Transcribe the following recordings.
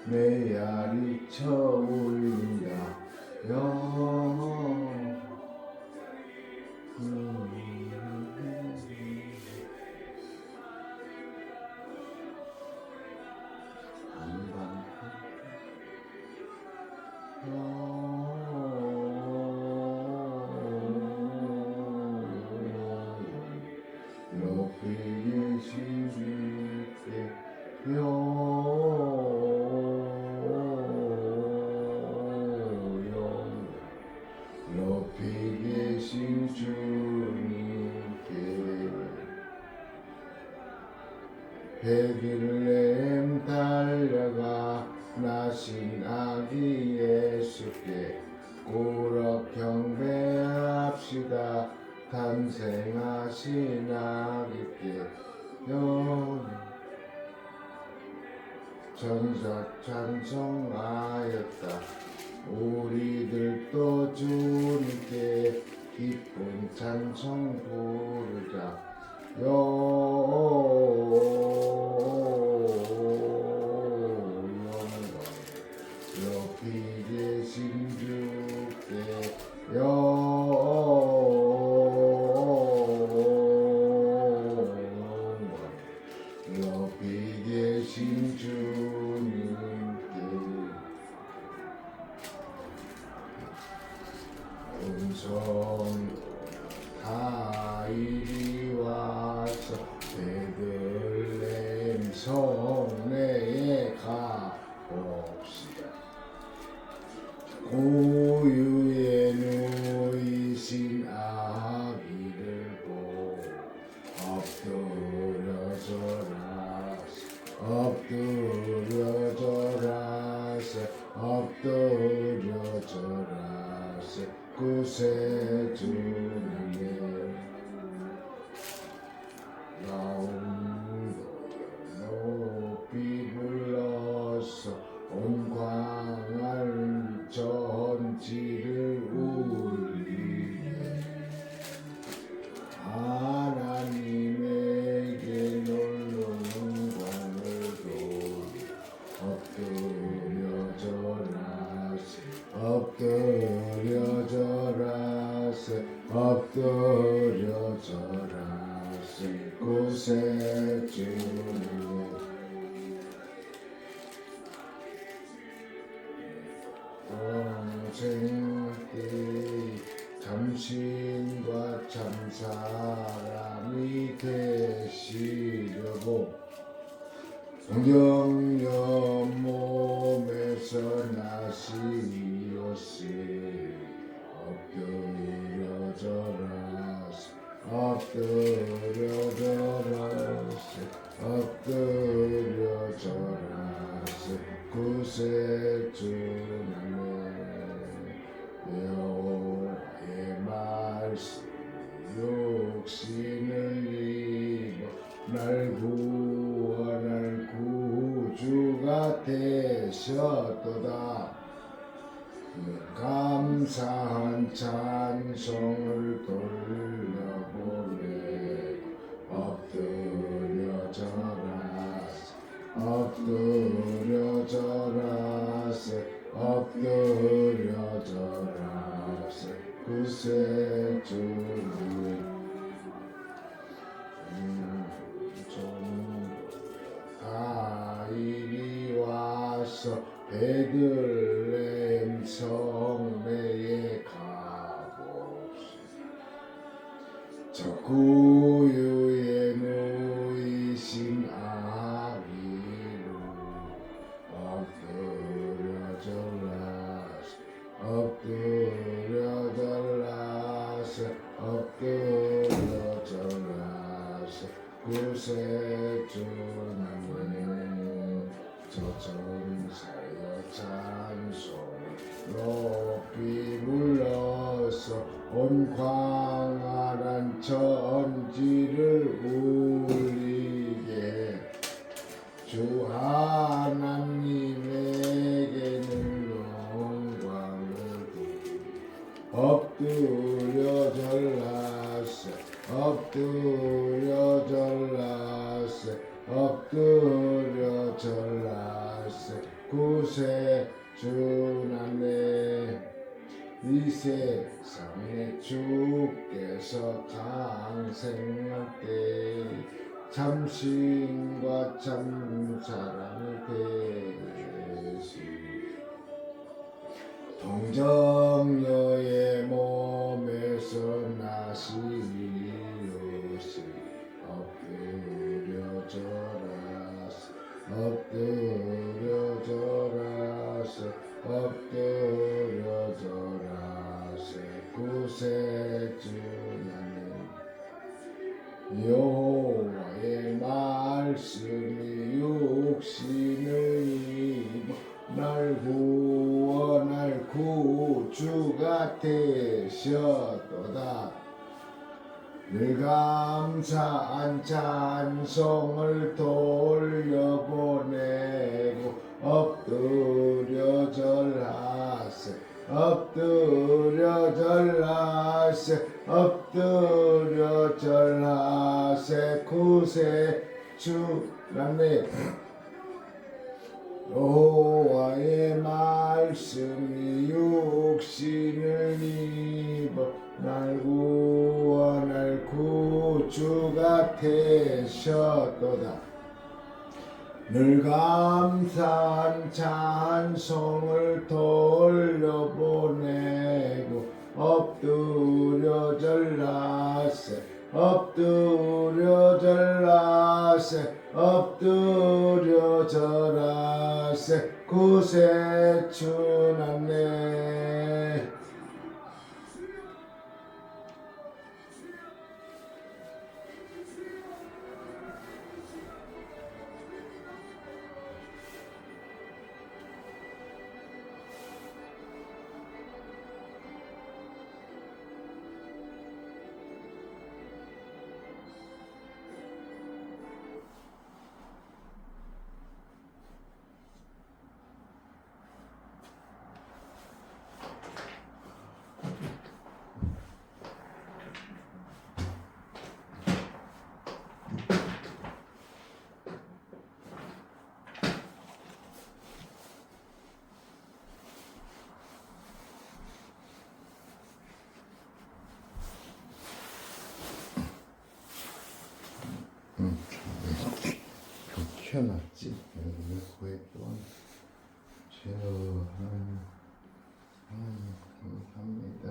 메아리 쳐올린다 높이 계신 주께 높이 계신 주님께 베들레헴 달려가 나신 아기 예수께 꾸럭 경배합시다. 탄생하신 아기께 전사 찬송하였다. 우리들도 주님께 기쁜 찬송 부르자. 높이 계신 주께 높이 계신 주님께 음성 다 이리 와서 베들레헴 성내에 가봅시다. 고유에 누이신 아기를 보고 엎드려져라세 구세주님의 높이 불러서 온 광활 전지를 울리게 하나님에게 놀라운 광을 돌리 엎드려져라세 구세주님 동생께 참신과 참사람이 되시려고 성경여 몸에서 나시었으니 엎드려져라세 구세주님의 여호와의 말씀 육신을 입어 날 구원할 구주가 되셨도다. 감사한 찬송을 돌려보내 엎드려져라세 구세주님 다 이리 와서 베들레헴 성내에 가봅시다. 저 구유에 누이신 아기를 엎드려져라세 구세주님의 저 전사여 찬송 높이 불러서 온 광활한 천지를 울리게 주 하나님에게는 영광을 엎드려져라세 구세주님의 주나네 이 세상에 주께서 강생할 때 참신과 참 사랑을 대시 동정녀의 몸에서 나시리로시 엎드려져라세 구세주나는 여호와의 말씀이 육신을 입어 날 구원할 구주가 되셨도다. 늘 감사한 찬송을 돌려보내고 엎드려 절하세 엎드려 절하세 구세주나네 여호와의 말씀이 육신을 입어 날 구원할 구주가 되셨도다. 늘 감사한 찬송을 돌려보내고 엎드려 절하세 엎드려 절하세 구세주나네 좀 튀어났지? 왜 코에 또 감사합니다.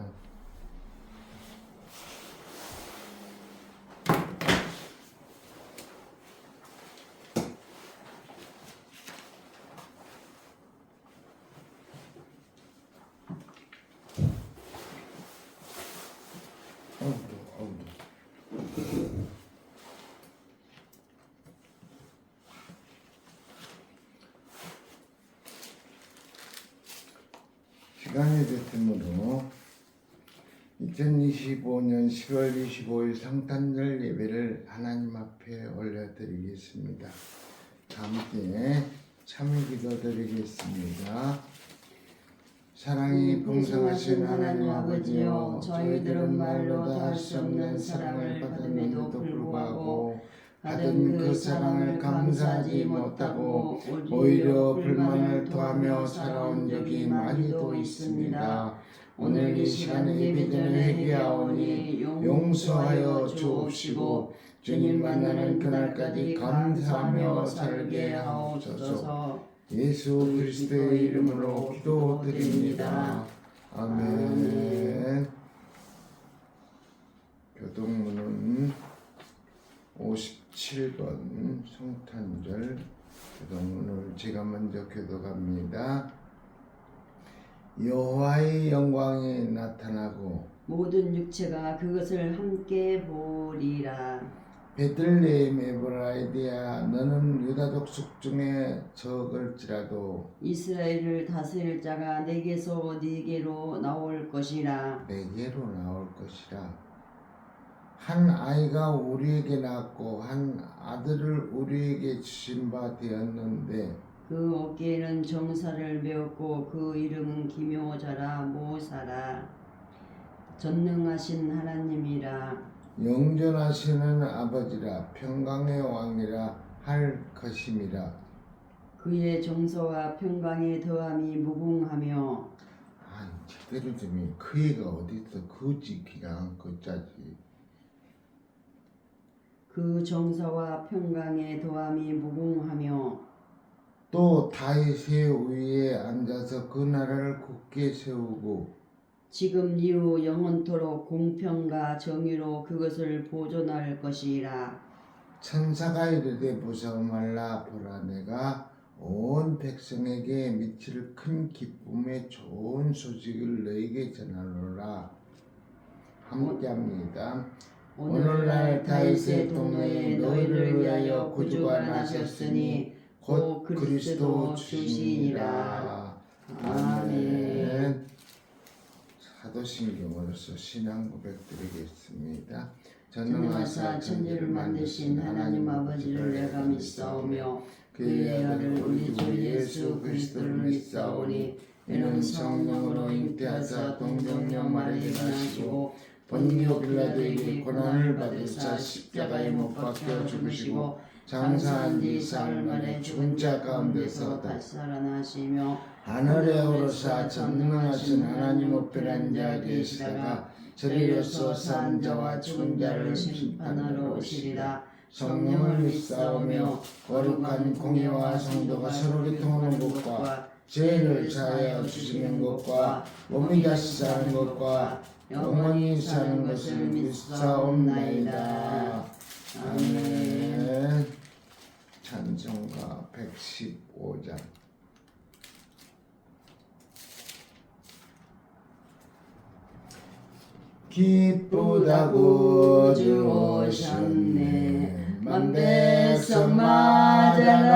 시간의 대템으로 2025년 10월 25일 성탄절 예배를 하나님 앞에 올려드리겠습니다. 함께 참여 기도드리겠습니다. 사랑이 풍성하신 하나님 아버지여, 저희들은 말로 다 할 수 없는 사랑을 받음에도 불구하고 받은 그 사랑을 감사하지 못하고 오히려 불만을 토하며 살아온 적이 많이도 있습니다. 오늘 이 시간에 예배전에 회개하오니 용서하여 주옵시고 주님 만나는 그날까지 감사하며 살게 하옵소서. 예수 그리스도의 이름으로 기도드립니다. 아멘. 교동문은 57번 성탄절 교동문을 제가 먼저 교독합니다. 여호와의 영광이 나타나고 모든 육체가 그것을 함께 보리라. 베들레헴 에브라이디야, 너는 유다 족속 중에 적을지라도 이스라엘을 다스릴 자가 내게서 네게로 나올 것이라. 내게로 나올 것이라. 한 아이가 우리에게 낳았고 한 아들을 우리에게 주신 바 되었는데 그 어깨에는 정사를 메었고 그 이름은 기묘자라 모사라. 전능하신 하나님이라. 영존하시는 아버지라 평강의 왕이라 할 것임이라. 그의 정서와 평강의 더함이 무궁하며 아, 제대로 좀 그애가 어딨어? 그지 그냥 그자지. 그 정서와 평강의 더함이 무궁하며 또 다윗의 위에 앉아서 그 나라를 굳게 세우고 지금 이후 영원토록 공평과 정의로 그것을 보존할 것이라. 천사가 이르되 무서워 말라. 보라 내가 온 백성에게 미칠 큰 기쁨의 좋은 소식을 너에게 전하노라. 함께합니다. 오늘날 다윗의 동네에 너희를 위하여 구주가 나셨으니 곧 그리스도 주시니라. 아멘. 사도신경으로서 신앙 고백 드리겠습니다. 전능하사 천지를 만드신 하나님 아버지를 내가 믿사오며 그의 아들 우리 주 예수 그리스도를 믿사오니 이는 성령으로 잉태하사 동정녀 마리아가 나시고 본교 빌라도에게 고난을 받으사 십자가에 못 박혀 죽으시고 장사한 뒤 사흘 만에 죽은 자 가운데서 다시 살아나시며 하늘에 오르사 전능하신 하나님 우편에 앉아 계시다가 저리로서 산 자와 죽은 자를 심판하러 오시리라. 성령을 믿사오며 거룩한 공예와 성도가 서로 교통하는 것과 죄를 사하여 주시는 것과 몸이 다시 사는 것과 영원히 사는 것을 믿사옵나이다. 아멘. 찬송가 115장. 기쁘다 구주 오셨네. 만백성 맞아라.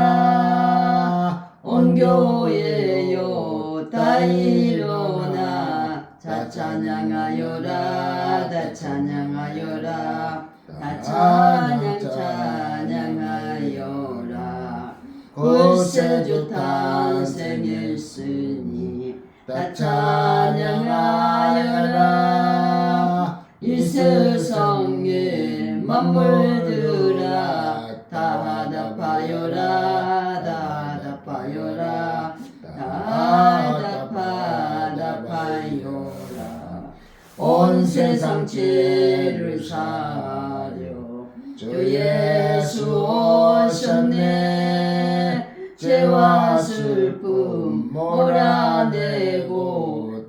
온 교회여 다 일어나. 다 찬양하여라. 다 찬양하여라. 다 찬양하여라. 구세주 탄생했으니 다 찬양하여라. 이 세상에 만물들아 다 화답하여라. 다 화답하여라. 다 화답하여라. 온 세상 죄를 사려 주 예수 오셨네. 죄와 슬픔 몰아내고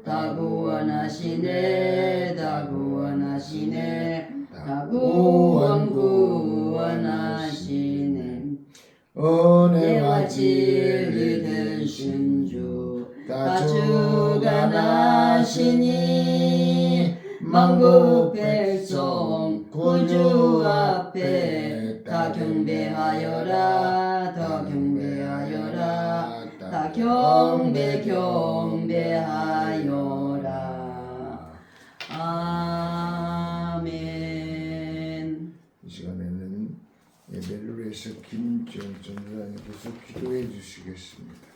다 구원하시네. 다 구원하시네. 다 구원하시네. 은혜와 진리 되신 주 다 주가 나시니 만국 백성 구주 앞에 다 경배하여라. 다 경배하여라. 다 경배하여라. 아멘. 이 시간에는 예배를 위해서 김지영 전도사님께서 기도해 주시겠습니다.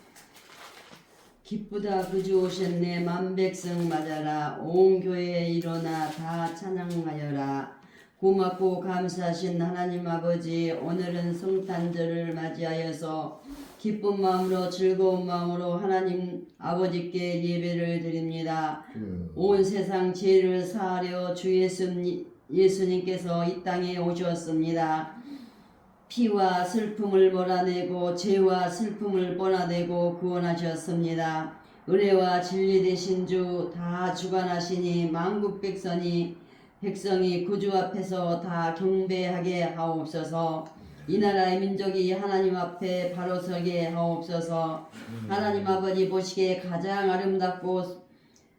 기쁘다 그주 오셨네. 만백성 맞아라. 온 교회에 일어나 다 찬양하여라. 고맙고 감사하신 하나님 아버지, 오늘은 성탄절을 맞이하여서 기쁜 마음으로 즐거운 마음으로 하나님 아버지께 예배를 드립니다. 온 세상 죄를 사하려 주 예수님께서 이 땅에 오셨습니다. 피와 슬픔을 몰아내고 죄와 슬픔을 몰아내고 구원하셨습니다. 은혜와 진리 되신 주 다 주관하시니 만국 백성이 구주 앞에서 다 경배하게 하옵소서. 이 나라의 민족이 하나님 앞에 바로 서게 하옵소서. 하나님 아버지 보시기에 가장 아름답고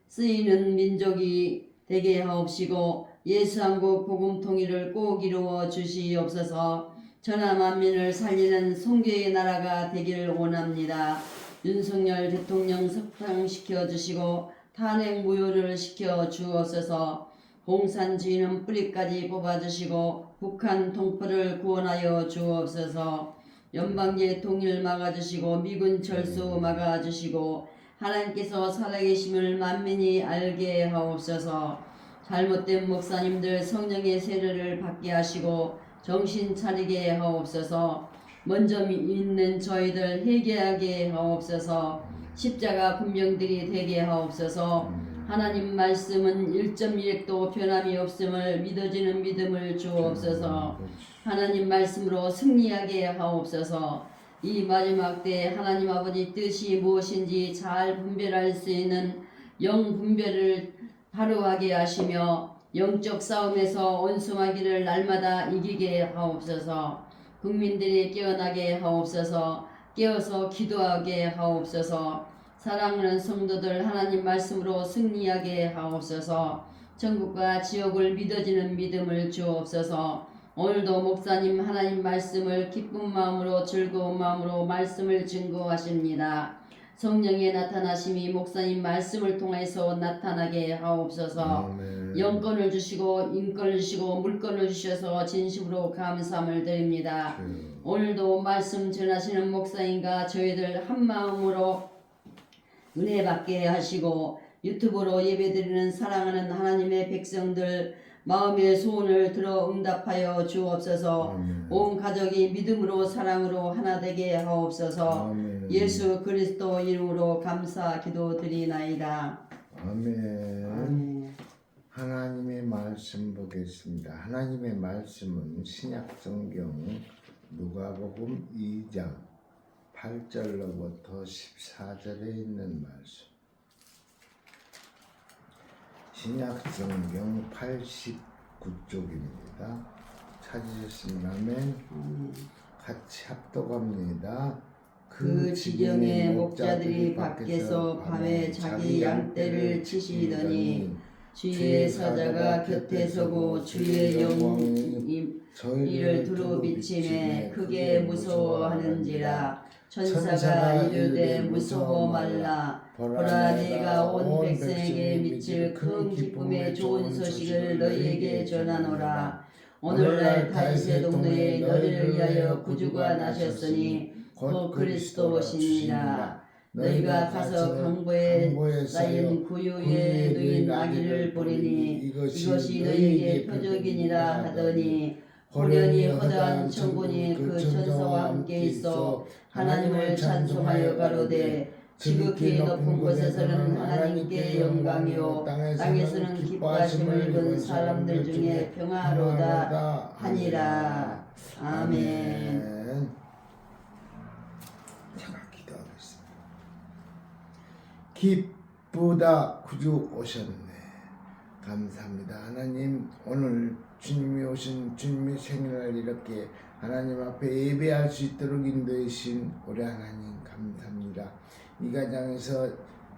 쓰이는 민족이 되게 하옵시고 예수 한국 복음 통일을 꼭 이루어 주시옵소서. 전하 만민을 살리는 선교의 나라가 되기를 원합니다. 윤석열 대통령 석방시켜 주시고 탄핵 무효를 시켜 주옵소서. 공산주의는 뿌리까지 뽑아주시고 북한 동포를 구원하여 주옵소서. 연방제 통일 막아주시고 미군 철수 막아주시고 하나님께서 살아계심을 만민이 알게 하옵소서. 잘못된 목사님들 성령의 세례를 받게 하시고 정신 차리게 하옵소서. 먼저 있는 저희들 회개하게 하옵소서. 십자가 분명들이 되게 하옵소서. 하나님 말씀은 1.1획도 변함이 없음을 믿어지는 믿음을 주옵소서. 하나님 말씀으로 승리하게 하옵소서. 이 마지막 때 하나님 아버지 뜻이 무엇인지 잘 분별할 수 있는 영 분별을 하루하게 하시며 영적 싸움에서 원숭아기를 날마다 이기게 하옵소서. 국민들이 깨어나게 하옵소서. 깨어서 기도하게 하옵소서. 사랑하는 성도들 하나님 말씀으로 승리하게 하옵소서. 천국과 지옥을 믿어지는 믿음을 주옵소서. 오늘도 목사님 하나님 말씀을 기쁜 마음으로 즐거운 마음으로 말씀을 증거하십니다. 성령의 나타나심이 목사님 말씀을 통해서 나타나게 하옵소서. 아멘. 영권을 주시고 인권을 주시고 물권을 주셔서 진심으로 감사함을 드립니다. 오늘도 말씀 전하시는 목사님과 저희들 한 마음으로 은혜 받게 하시고 유튜브로 예배드리는 사랑하는 하나님의 백성들 마음의 소원을 들어 응답하여 주옵소서. 아멘. 온 가족이 믿음으로 사랑으로 하나 되게 하옵소서. 아멘. 예수 그리스도 이름으로 감사 기도드리나이다. 아멘. 아멘. 하나님의 말씀 보겠습니다. 하나님의 말씀은 신약성경 누가복음 2장 8절로부터 14절에 있는 말씀. 신약성경 89쪽입니다. 찾으셨으면 아멘. 같이 합독합니다. 그 지경에 목자들이 밖에서 밤에 자기 양떼를 치시더니 주의 사자가 gat에 서고 주의 영이 이를 두루 비치매 크게 무서워하는지라. 천사가 이르되 무서워 말라. 보라 내가 온 백성에게 미칠 큰 기쁨의 좋은 소식을 너희에게 전하노라. 오늘날 다윗의 동네에 너희를 위하여 구주가 나셨으니 곧 그리스도시니라. 너희가 가서 강보에 쌓인 구유에 누인 아기를 보리니 이것이 너희에게 표적이니라 하더니 호련히 허다한 천군이 그 천사와 함께 있어 하나님을 찬송하여 가로되 지극히 높은 곳에서는 하나님께 영광이요 땅에서는 기뻐하심을 입은 사람들 중에 평화로다 하니라. 아멘. 제가 기도하겠습니다. 기쁘다 구주 오셨네. 감사합니다. 하나님, 오늘 주님이 오신 주님의 생일날 이렇게 하나님 앞에 예배할 수 있도록 인도해 주신 우리 하나님 감사합니다. 이 가정에서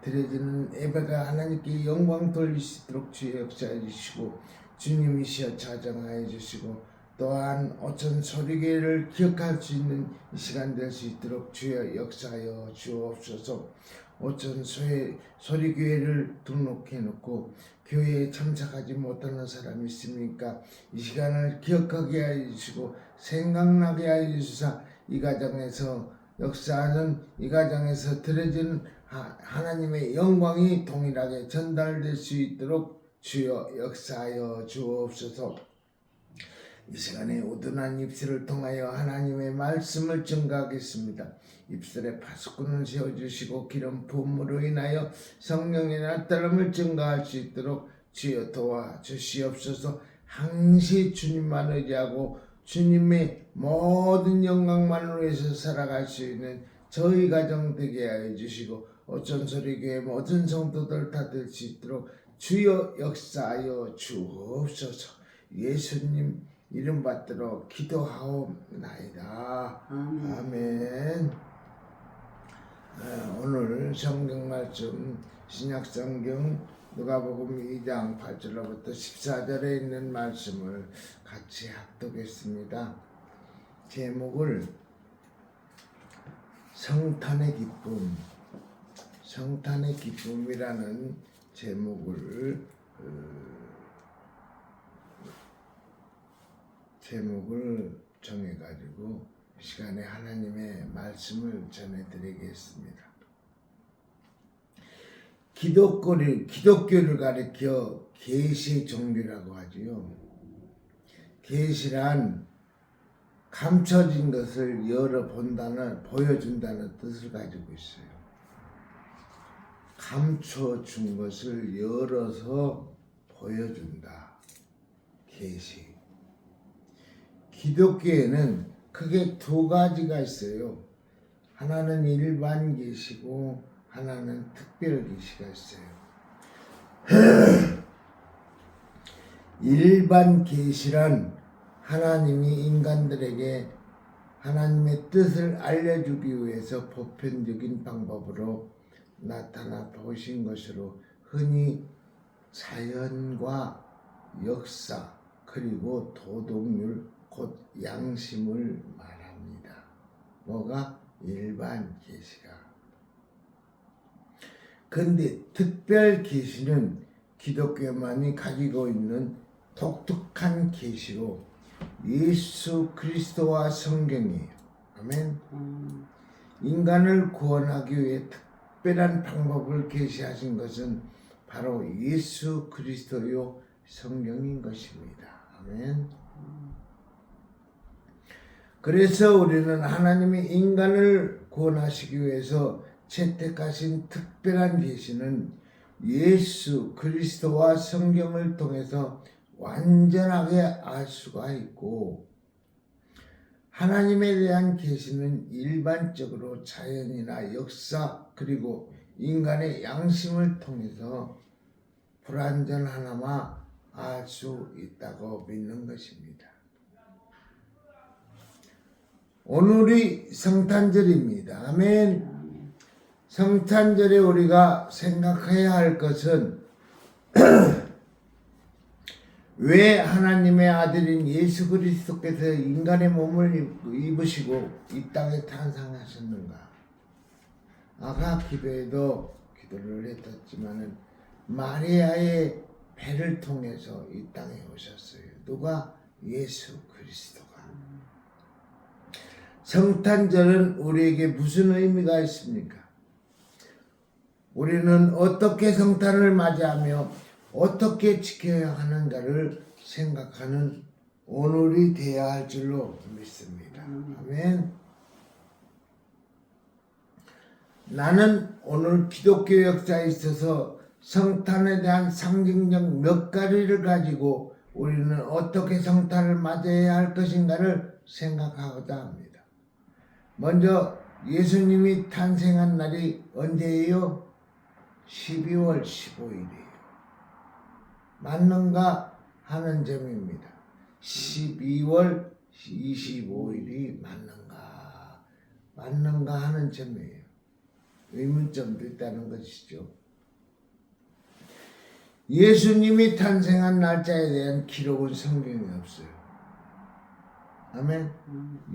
드려지는 예배가 하나님께 영광 돌릴 수 있도록 주의 역사해 주시고 주님이시여 자정하여 주시고 또한 어떤 소리교회를 기억할 수 있는 이 시간 될 수 있도록 주여 역사하여 주옵소서. 어떤 소리교회를 등록해 놓고 교회에 참석하지 못하는 사람이 있습니까? 이 시간을 기억하게 하여 주시고 생각나게 하여 주시사 이 가정에서 역사하는 이 가정에서 드려지는 하나님의 영광이 동일하게 전달될 수 있도록 주여 역사하여 주옵소서. 이 시간에 우둔한 입술을 통하여 하나님의 말씀을 증거하겠습니다. 입술에 파수꾼을 세워주시고 기름 부음으로 인하여 성령의 나타남을 증거할 수 있도록 주여 도와주시옵소서. 항시 주님만 의지하고 주님의 모든 영광만으로 해서 살아갈 수 있는 저희 가정 되게 하여 주시고 어쩐 소리교회 모든 성도들 다 될 수 있도록 주여 역사하여 주옵소서. 예수님 이름 받들어 기도하옵나이다. 아멘. 오늘 성경 말씀 신약성경 누가복음 2장 8절로부터 14절에 있는 말씀을 같이 합독했습니다. 제목을 성탄의 기쁨이라는 제목을 정해가지고 시간에 하나님의 말씀을 전해드리겠습니다. 기독교를 가리켜 계시 종교라고 하지요. 계시란 감춰진 것을 열어본다는, 보여준다는 뜻을 가지고 있어요. 감춰준 것을 열어서 보여준다. 계시. 기독교에는 크게 두 가지가 있어요. 하나는 일반 계시고 하나는 특별 계시가 있어요. 일반 계시란 하나님이 인간들에게 하나님의 뜻을 알려주기 위해서 보편적인 방법으로 나타나 보신 것으로 흔히 자연과 역사 그리고 도덕률 곧 양심을 말합니다. 뭐가? 일반 계시가. 근데 특별 계시는 기독교만이 가지고 있는 독특한 계시로 예수 그리스도와 성경이에요. 아멘. 인간을 구원하기 위해 특별한 방법을 계시하신 것은 바로 예수 그리스도요 성경인 것입니다. 아멘. 그래서 우리는 하나님이 인간을 구원하시기 위해서 채택하신 특별한 계시는 예수 그리스도와 성경을 통해서 완전하게 알 수가 있고, 하나님에 대한 계시는 일반적으로 자연이나 역사 그리고 인간의 양심을 통해서 불완전하나마 알 수 있다고 믿는 것입니다. 오늘이 성탄절입니다. 아멘. 성탄절에 우리가 생각해야 할 것은 왜 하나님의 아들인 예수 그리스도께서 인간의 몸을 입으시고 이 땅에 탄생하셨는가? 아까 기도에도 기도를 했었지만은 마리아의 배를 통해서 이 땅에 오셨어요. 누가? 예수 그리스도가. 성탄절은 우리에게 무슨 의미가 있습니까? 우리는 어떻게 성탄을 맞이하며 어떻게 지켜야 하는가를 생각하는 오늘이 되어야 할 줄로 믿습니다. 아멘. 나는 오늘 기독교 역사에 있어서 성탄에 대한 상징적 몇 가지를 가지고 우리는 어떻게 성탄을 맞이해야 할 것인가를 생각하고자 합니다. 먼저 예수님이 탄생한 날이 언제예요? 12월 15일이에요. 맞는가 하는 점입니다. 12월 25일이 맞는가 하는 점이에요. 의문점도 있다는 것이죠. 예수님이 탄생한 날짜에 대한 기록은 성경에 없어요. 아멘.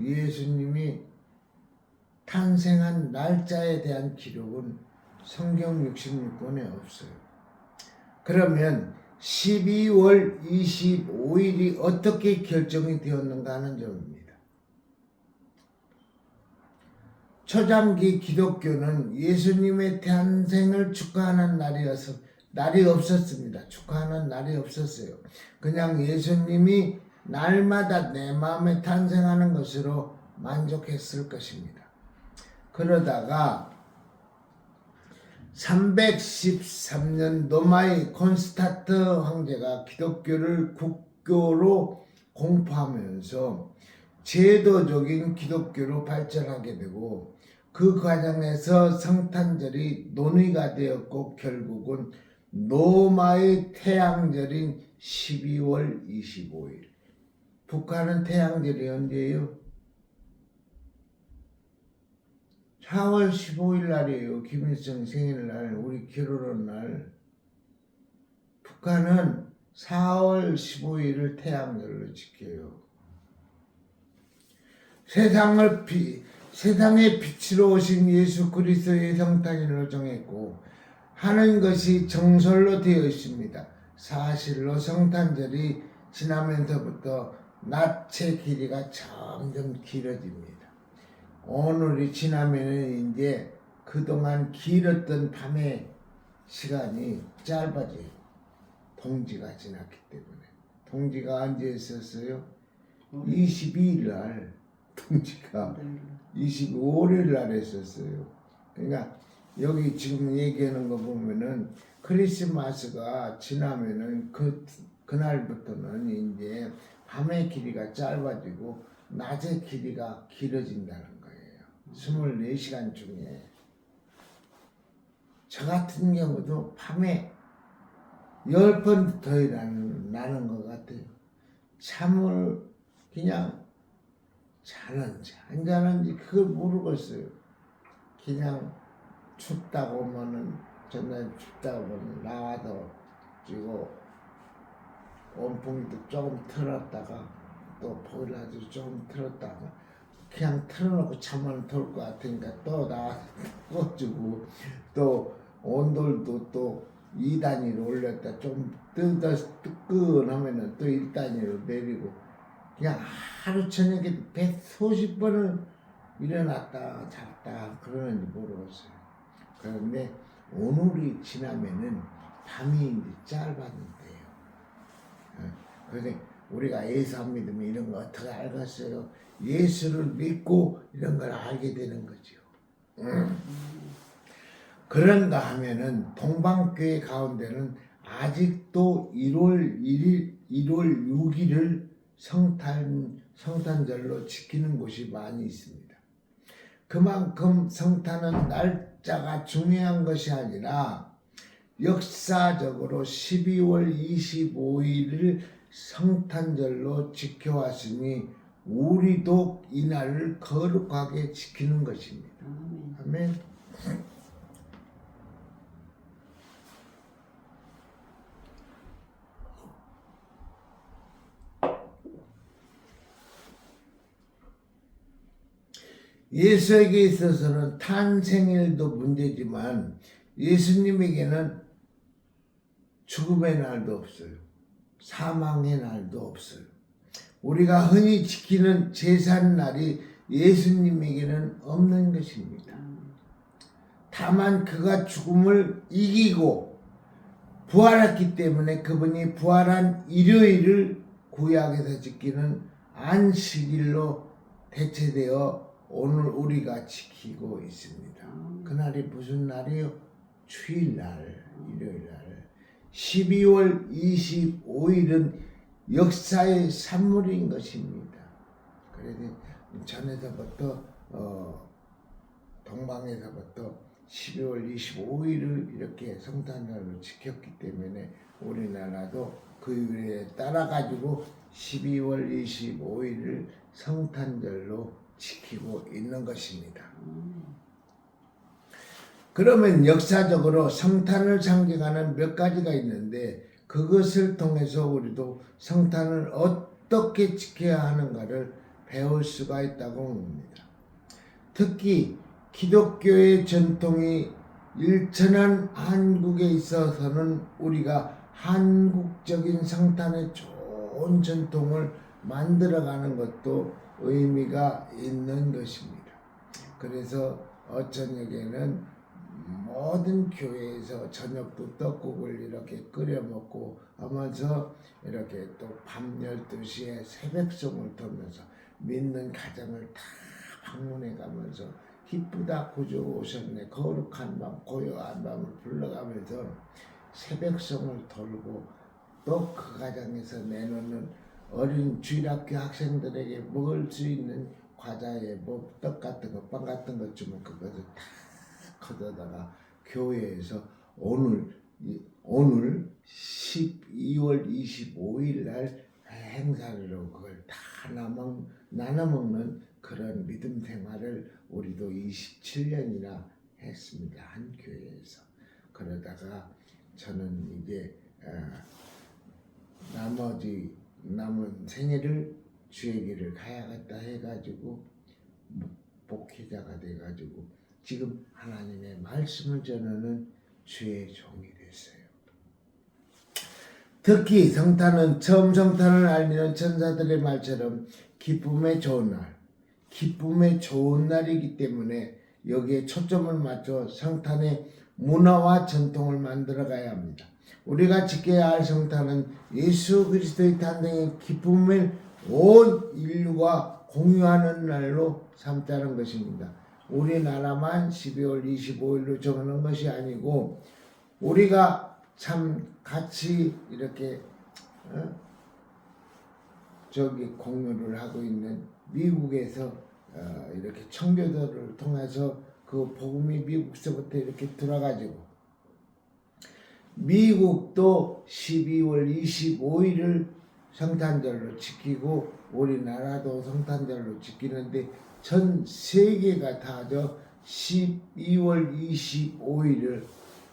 예수님이 탄생한 날짜에 대한 기록은 성경 66권에 없어요. 그러면 12월 25일이 어떻게 결정이 되었는가 하는 점입니다. 초창기 기독교는 예수님의 탄생을 축하하는 날이 없었습니다. 축하하는 날이 없었어요. 그냥 예수님이 날마다 내 마음에 탄생하는 것으로 만족했을 것입니다. 그러다가 313년 로마의 콘스탄트 황제가 기독교를 국교로 공포하면서 제도적인 기독교로 발전하게 되고, 그 과정에서 성탄절이 논의가 되었고 결국은 로마의 태양절인 12월 25일. 북한은 태양절이 언제예요? 4월 15일 날이에요. 김일성 생일날, 우리 결혼한 날. 북한은 4월 15일을 태양절로 지켜요. 세상의 빛으로 오신 예수 그리스도의 성탄일로 정했고 하는 것이 정설로 되어 있습니다. 사실로 성탄절이 지나면서부터 낮의 길이가 점점 길어집니다. 오늘이 지나면은 이제 그동안 길었던 밤의 시간이 짧아져요. 동지가 지났기 때문에. 동지가 언제 있었어요? 22일 날 동지가 25일 날 했었어요. 그러니까 여기 지금 얘기하는 거 보면은 크리스마스가 지나면은 그날부터는 이제 밤의 길이가 짧아지고 낮의 길이가 길어진다는 거예요. 24시간 중에 저 같은 경우도 밤에 10번 더 나는 것 같아요. 잠을 그냥 자는지 안 자는지 그걸 모르겠어요. 그냥 춥다고 하면은 전날 춥다고 하면 나와서 그리고 온풍기도 조금 틀었다가 또 보일러도 조금 틀었다가 그냥 틀어놓고 잠만 돌 것 같으니까 또 나와서 꺼주고 또 온돌도 또 2단위로 올렸다 좀 뜨끈하면은 또 1단위로 내리고 그냥 하루 저녁에 100수십 번을 일어났다 잤다 그러는지 모르겠어요. 그런데 오늘이 지나면은 밤이 이제 짧아진대요. 그런데 우리가 예수 안 믿으면 이런 거 어떻게 알겠어요? 예수를 믿고 이런 걸 알게 되는 거죠. 그런가 하면은 동방교회 가운데는 아직도 1월 6일을 성탄절로 지키는 곳이 많이 있습니다. 그만큼 성탄은 날짜가 중요한 것이 아니라 역사적으로 12월 25일을 성탄절로 지켜왔으니 우리도 이날을 거룩하게 지키는 것입니다. 아멘. 예수에게 있어서는 탄생일도 문제지만 예수님에게는 죽음의 날도 없어요. 사망의 날도 없어요. 우리가 흔히 지키는 제삿날이 예수님에게는 없는 것입니다. 다만 그가 죽음을 이기고 부활했기 때문에 그분이 부활한 일요일을 구약에서 지키는 안식일로 대체되어 오늘 우리가 지키고 있습니다. 그날이 무슨 날이요? 주일날, 일요일날. 12월 25일은 역사의 산물인 것입니다. 그래서 전에서부터 동방에서부터 12월 25일을 이렇게 성탄절로 지켰기 때문에 우리나라도 그 일에 따라 가지고 12월 25일을 성탄절로 지키고 있는 것입니다. 그러면 역사적으로 성탄을 상징하는 몇 가지가 있는데 그것을 통해서 우리도 성탄을 어떻게 지켜야 하는가를 배울 수가 있다고 봅니다. 특히 기독교의 전통이 일천한 한국에 있어서는 우리가 한국적인 성탄의 좋은 전통을 만들어가는 것도 의미가 있는 것입니다. 그래서 어쩌녁에는 모든 교회에서 저녁도 떡국을 이렇게 끓여 먹고 하면서 이렇게 또 밤 12시에 새벽송을 들으면서 믿는 가정을 다 방문해 가면서 기쁘다 구주 오셨네 거룩한 밤 고요한 밤을 불러가면서 새벽송을 돌고 또 그 가정에서 내놓는 어린 주일학교 학생들에게 먹을 수 있는 과자에 뭐 떡 같은 거, 빵 같은 거 주면 그것을 다 가져다가 교회에서 오늘 12월 25일 날 행사로 그걸 다 나눠 먹는 그런 믿음 생활을 우리도 27년이나 했습니다. 한 교회에서. 그러다가 저는 이제 남은 생애를 주의 길을 가야겠다 해가지고 목회자가 돼가지고 지금 하나님의 말씀을 전하는 주의 종이 됐어요. 특히 성탄은 처음 성탄을 알리는 천사들의 말처럼 기쁨의 좋은 날이기 때문에 여기에 초점을 맞춰 성탄의 문화와 전통을 만들어 가야 합니다. 우리가 지켜야 할 성탄은 예수 그리스도의 탄생의 기쁨을 온 인류가 공유하는 날로 삼자는 것입니다. 우리나라만 12월 25일로 정하는 것이 아니고 우리가 참 같이 이렇게 공유를 하고 있는 미국에서 이렇게 청교도를 통해서 그 복음이 미국서부터 이렇게 들어가지고 미국도 12월 25일을 성탄절로 지키고 우리나라도 성탄절로 지키는데 전 세계가 다 12월 25일을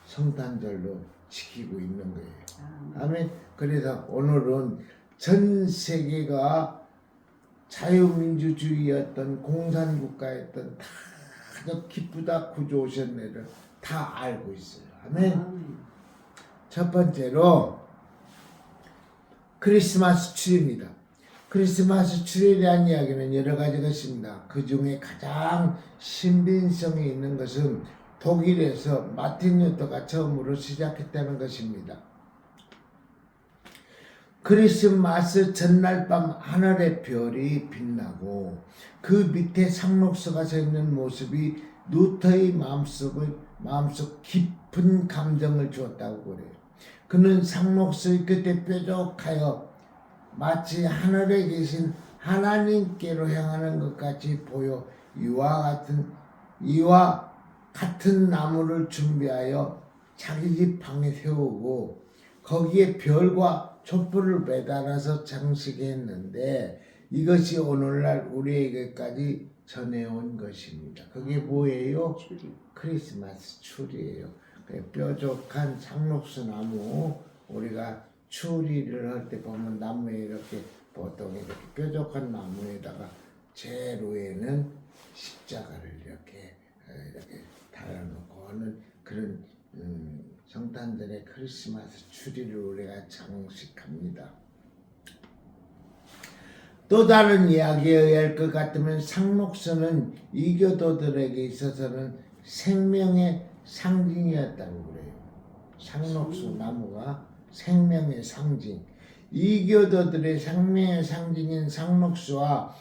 성탄절로 지키고 있는 거예요. 아멘. 그래서 오늘은 전 세계가 자유민주주의였던 공산국가였던 다 기쁘다 구주 오셨네를 다 알고 있어요. 아멘. 첫 번째로 크리스마스 추리입니다. 크리스마스 추리에 대한 이야기는 여러 가지가 있습니다. 그 중에 가장 신빙성이 있는 것은 독일에서 마틴 루터가 처음으로 시작했다는 것입니다. 크리스마스 전날 밤 하늘의 별이 빛나고 그 밑에 상록서가 서 있는 모습이 루터의 마음속 깊은 감정을 주었다고 그래요. 그는 상록서의 끝에 뾰족하여 마치 하늘에 계신 하나님께로 향하는 것 같이 보여 이와 같은 나무를 준비하여 자기 집 방에 세우고 거기에 별과 촛불을 매달아서 장식했는데 이것이 오늘날 우리에게까지 전해온 것입니다. 그게 뭐예요? 크리스마스 추리예요. 뾰족한 상록수 나무, 우리가 추리를 할 때 보면 나무에 이렇게 보통 이렇게 뾰족한 나무에다가 제일 위에는 십자가를 이렇게 달아놓고 하는 그런 성탄절의 크리스마스 추리를 우리가 장식합니다. 또 다른 이야기에 의할 것 같으면 상록서는 이교도들에게 있어서는 생명의 상징이었다고 그래요. 상록수 나무가 생명의 상징. 이교도들의 생명의 상징인 상록수와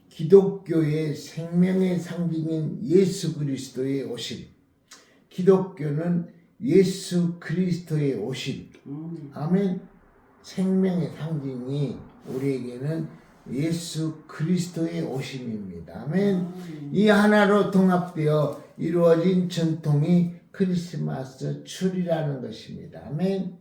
기독교의 생명의 상징인 예수 그리스도의 오심. 기독교는 예수 그리스도의 오심. 아멘. 생명의 상징이 우리에게는 예수 그리스도의 오심입니다. 아멘. 이 하나로 통합되어 이루어진 전통이 크리스마스 추리라는 것입니다. 아멘.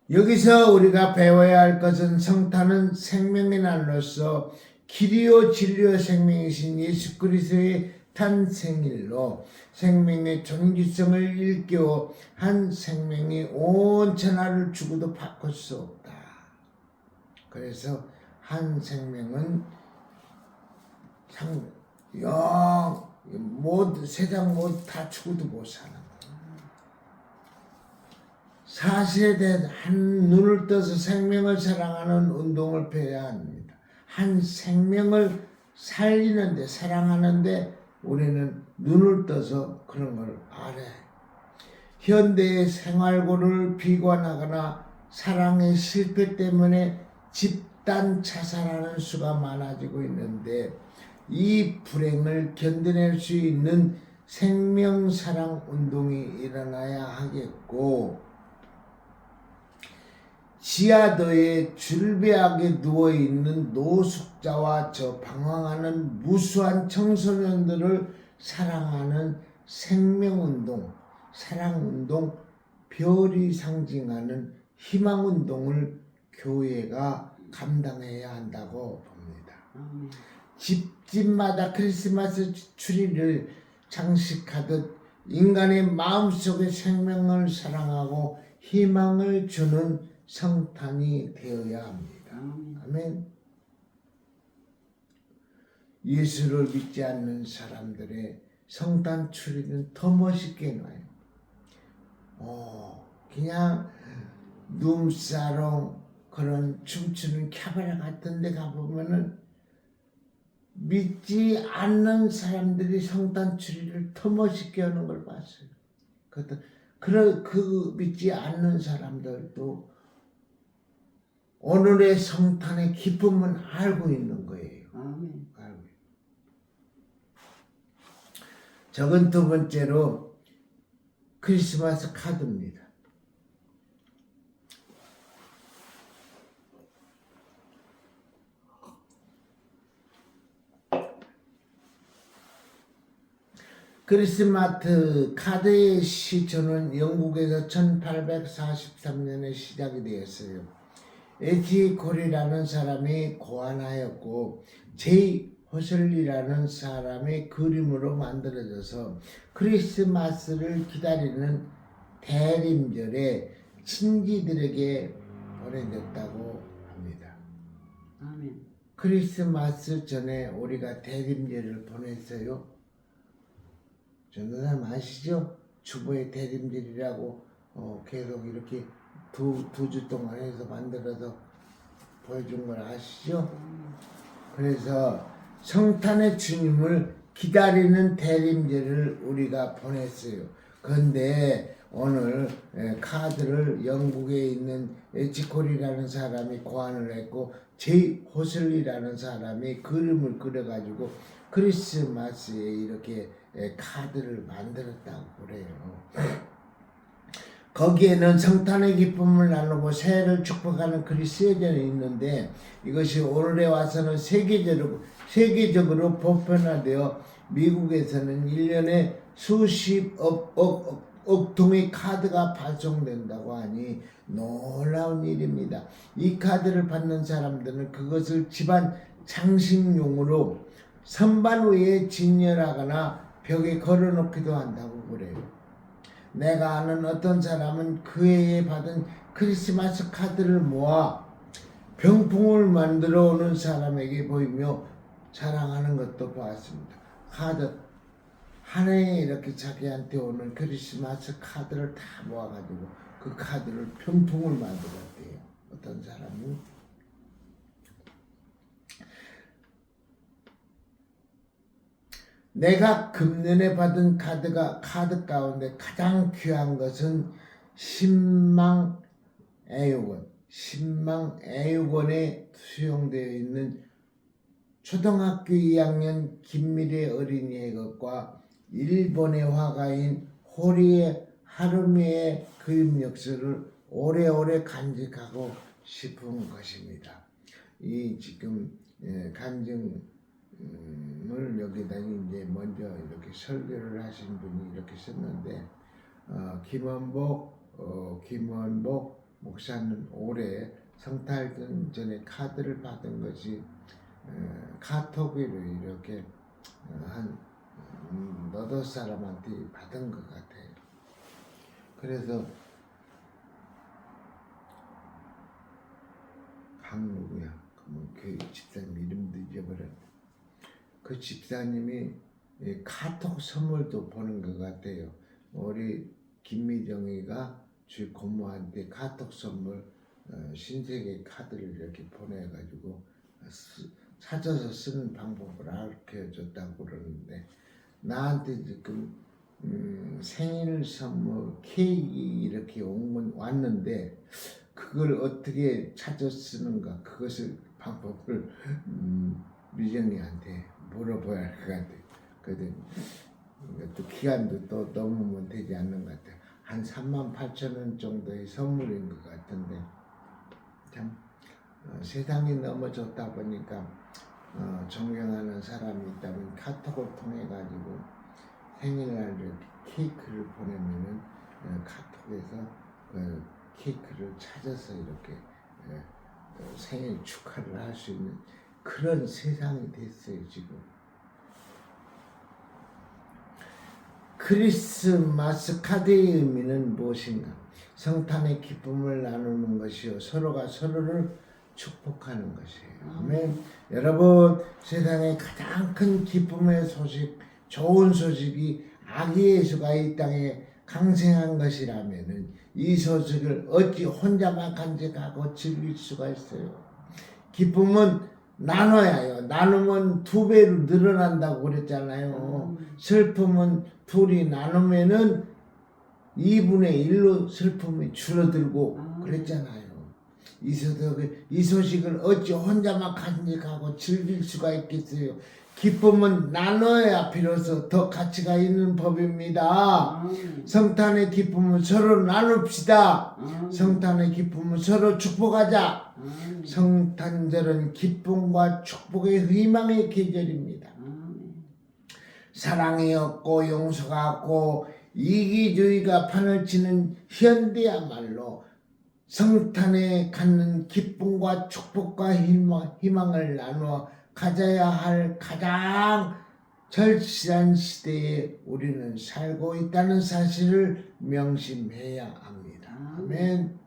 여기서 우리가 배워야 할 것은 성탄은 생명의 날로서 길이요 진리요 생명이신 예수 그리스도의 탄생일로 생명의 존귀성을 일깨워 한 생명이 온 천하를 주고도 바꿀 수 없다. 그래서 한 생명은 세상 모두 다 죽어도 못 사는 거예요. 4세대 한 눈을 떠서 생명을 사랑하는 운동을 펴야 합니다. 한 생명을 살리는데 사랑하는데 우리는 눈을 떠서 그런 걸 알아야 해요. 현대의 생활고를 비관하거나 사랑의 실패 때문에 집단 자살하는 수가 많아지고 있는데 이 불행을 견뎌낼 수 있는 생명사랑 운동이 일어나야 하겠고 지하도에 줄배하게 누워있는 노숙자와 저 방황하는 무수한 청소년들을 사랑하는 생명운동, 사랑운동, 별이 상징하는 희망운동을 교회가 감당해야 한다고 봅니다. 집집마다 크리스마스 추리를 장식하듯 인간의 마음속에 생명을 사랑하고 희망을 주는 성탄이 되어야 합니다. 아멘. 예수를 믿지 않는 사람들의 성탄 추리는 더 멋있게 놔요. 그냥 눈사롱 그런 춤추는 캐바레 같은 데 가보면은 믿지 않는 사람들이 성탄 추리를 더 멋있게 하는 걸 봤어요. 그 믿지 않는 사람들도 오늘의 성탄의 기쁨은 알고 있는 거예요. 아멘. 알고. 적은 두 번째로 크리스마스 카드입니다. 크리스마스 카드의 시초는 영국에서 1843년에 시작이 되었어요. 에티 콜이라는 사람이 고안하였고 제이 호슬리라는 사람의 그림으로 만들어져서 크리스마스를 기다리는 대림절에 친지들에게 보내졌다고 합니다. 아멘. 크리스마스 전에 우리가 대림절을 보냈어요. 전도사님 아시죠? 주보의 대림절이라고 계속 이렇게 두 주 동안 해서 만들어서 보여준 걸 아시죠? 그래서 성탄의 주님을 기다리는 대림절을 우리가 보냈어요. 그런데 오늘 카드를 영국에 있는 에치콜이라는 사람이 고안을 했고 제이 호슬리라는 사람이 그림을 그려가지고 크리스마스에 이렇게 카드를 만들었다고 그래요. 거기에는 성탄의 기쁨을 나누고 새해를 축복하는 크리스마스절이 있는데 이것이 오늘에 와서는 세계적으로 보편화되어 미국에서는 1년에 수십억 통의 카드가 발송된다고 하니 놀라운 일입니다. 이 카드를 받는 사람들은 그것을 집안 장식용으로 선반 위에 진열하거나 벽에 걸어놓기도 한다고 그래요. 내가 아는 어떤 사람은 그 해에 받은 크리스마스 카드를 모아 병풍을 만들어 오는 사람에게 보이며 자랑하는 것도 보았습니다. 카드 한 해에 이렇게 자기한테 오는 크리스마스 카드를 다 모아가지고 그 카드를 병풍을 만들었대요. 어떤 사람은. 내가 금년에 받은 카드 가운데 가장 귀한 것은 신망 애육원에 수용되어 있는 초등학교 2학년 김미래 어린이의 것과 일본의 화가인 호리에 하루미의 그림 역사를 오래오래 간직하고 싶은 것입니다. 이 지금 간증 여기다 이제 먼저 이렇게 설교를 하신 분이 이렇게 썼는데 김원복 목사는 올해 성탄 전에 카드를 받은 것이 카톡으로 이렇게 한 너댓 사람한테 받은 것 같아요. 그래서 누구야? 그 집사님 이름도 잊어버렸네. 그 집사님이 카톡 선물도 보는 것 같아요. 우리 김미정이가 주일 고모한테 카톡 선물 신세계 카드를 이렇게 보내가지고 찾아서 쓰는 방법을 알려줬다고 그러는데 나한테 지금 생일 선물 케이크 이렇게 왔는데 그걸 어떻게 찾아 쓰는가 그것을 방법을 미정이한테 물어봐야 할 것 같아요. 그래도 또 기간도 또 넘으면 되지 않는 것 같아요. 한 38,000원 정도의 선물인 것 같은데 참 세상이 너무 좋다 보니까 존경하는 사람이 있다면 카톡을 통해 가지고 생일날 이렇게 케이크를 보내면은 카톡에서 그 케이크를 찾아서 이렇게 생일 축하를 할 수 있는 그런 세상이 됐어요 지금. 크리스마스 카드의 의미는 무엇인가? 성탄의 기쁨을 나누는 것이요 서로가 서로를 축복하는 것이에요. 아멘. 여러분 세상에 가장 큰 기쁨의 소식, 좋은 소식이 아기 예수가 이 땅에 강생한 것이라면은 이 소식을 어찌 혼자만 간직하고 즐길 수가 있어요. 기쁨은 나눠야 해요. 나누면 2배로 늘어난다고 그랬잖아요. 슬픔은 둘이 나누면은 2분의 1로 슬픔이 줄어들고 그랬잖아요. 있어도 이 소식을 어찌 혼자만 간직하고 즐길 수가 있겠어요. 기쁨은 나눠야 비로소 더 가치가 있는 법입니다. 아멘. 성탄의 기쁨은 서로 나눕시다. 아멘. 성탄의 기쁨은 서로 축복하자. 아멘. 성탄절은 기쁨과 축복의 희망의 계절입니다. 아멘. 사랑이 없고 용서가 없고 이기주의가 판을 치는 현대야말로 성탄에 갖는 기쁨과 축복과 희망을 나누어 가져야 할 가장 절실한 시대에 우리는 살고 있다는 사실을 명심해야 합니다. 아멘.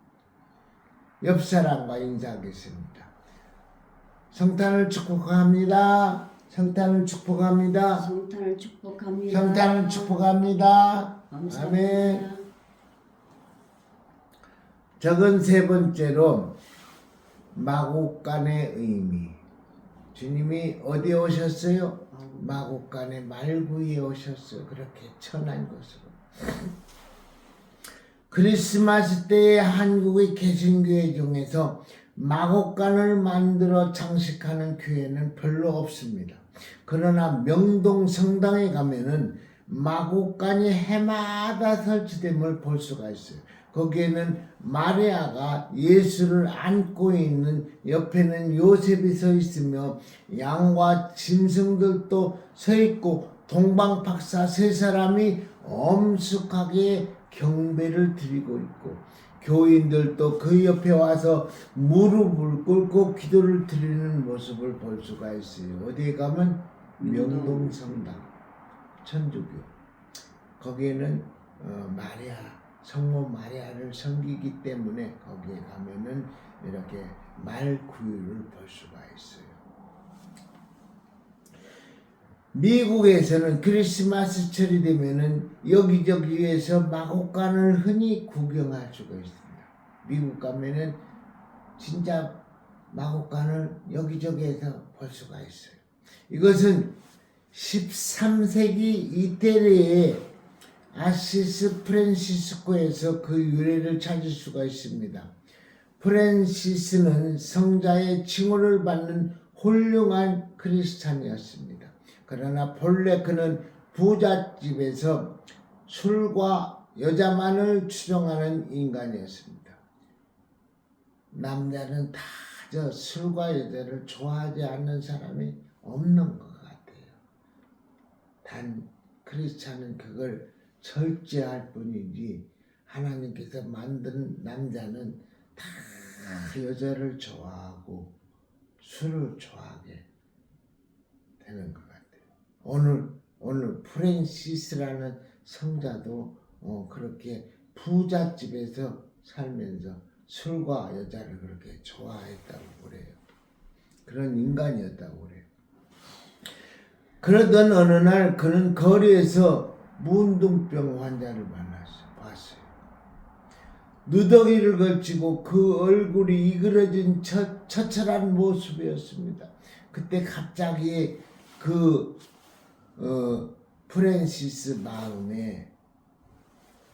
옆 사람과 인사하겠습니다. 성탄을 축복합니다. 성탄을 축복합니다. 성탄을 축복합니다. 성탄을 축복합니다. 감사합니다. 아멘. 적은 세 번째로 마국간의 의미. 주님이 어디에 오셨어요? 마국간의 말구이에 오셨어요. 그렇게 천한 곳으로. 크리스마스 때의 한국의 개신교회 중에서 마곡간을 만들어 장식하는 교회는 별로 없습니다. 그러나 명동 성당에 가면은 마곡간이 해마다 설치됨을 볼 수가 있어요. 거기에는 마리아가 예수를 안고 있는 옆에는 요셉이 서 있으며 양과 짐승들도 서 있고 동방박사 세 사람이 엄숙하게 경배를 드리고 있고 교인들도 그 옆에 와서 무릎을 꿇고 기도를 드리는 모습을 볼 수가 있어요. 어디에 가면 명동성당 천주교 거기에는 마리아 성모 마리아를 섬기기 때문에 거기에 가면은 이렇게 말구유를 볼 수가 있어요. 미국에서는 크리스마스철이 되면은 여기저기에서 마곡간을 흔히 구경할 수가 있습니다. 미국 가면은 진짜 마곡간을 여기저기에서 볼 수가 있어요. 이것은 13세기 이태리의 아시스 프란시스코에서 그 유래를 찾을 수가 있습니다. 프란시스는 성자의 칭호를 받는 훌륭한 크리스찬이었습니다. 그러나 본래 그는 부잣집에서 술과 여자만을 추종하는 인간이었습니다. 남자는 다 저 술과 여자를 좋아하지 않는 사람이 없는 것 같아요. 단 크리스찬은 그걸 절제할 뿐이지 하나님께서 만든 남자는 다 여자를 좋아하고 술을 좋아하게 되는 것 같아요. 오늘 프란시스라는 성자도 그렇게 부잣집에서 살면서 술과 여자를 그렇게 좋아했다고 그래요. 그런 인간이었다고 그래요. 그러던 어느 날 그는 거리에서 문둥병 환자를 봤어요. 누더기를 걸치고 그 얼굴이 이그러진 처철한 모습이었습니다. 그때 갑자기 그 프란시스 마음에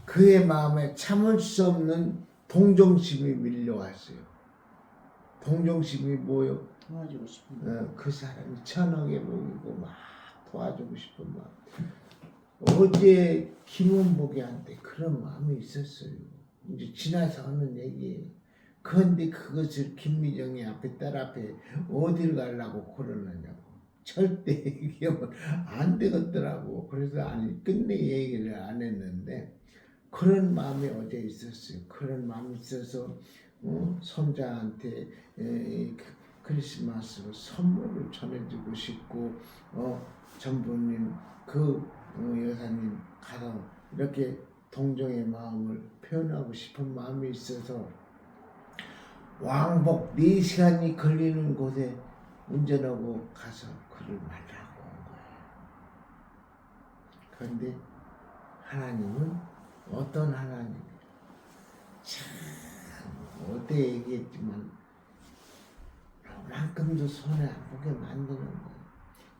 그의 마음에 참을 수 없는 동정심이 밀려왔어요. 동정심이 뭐요? 도와주고 싶은 그 사람이 천하게 보이고 막 도와주고 싶은 마음. 어제 김원복이한테 그런 마음이 있었어요. 이제 지나서 하는 얘기예요. 그런데 그것을 김미정이 앞에 딸 앞에 어딜 가려고 그러느냐고. 절대 얘기하면 안 되겠더라고. 그래서 끝내 얘기를 안 했는데 그런 마음이 어제 있었어요. 그런 마음이 있어서 손자한테 크리스마스로 선물을 전해주고 싶고 전부님 그 여사님 가서 이렇게 동정의 마음을 표현하고 싶은 마음이 있어서 왕복 4시간이 걸리는 곳에 운전하고 가서 그를 만나고 온 거예요. 그런데 하나님은 어떤 하나님이에요? 참 어제 얘기했지만 만큼도 손에 안 보게 만드는 거예요.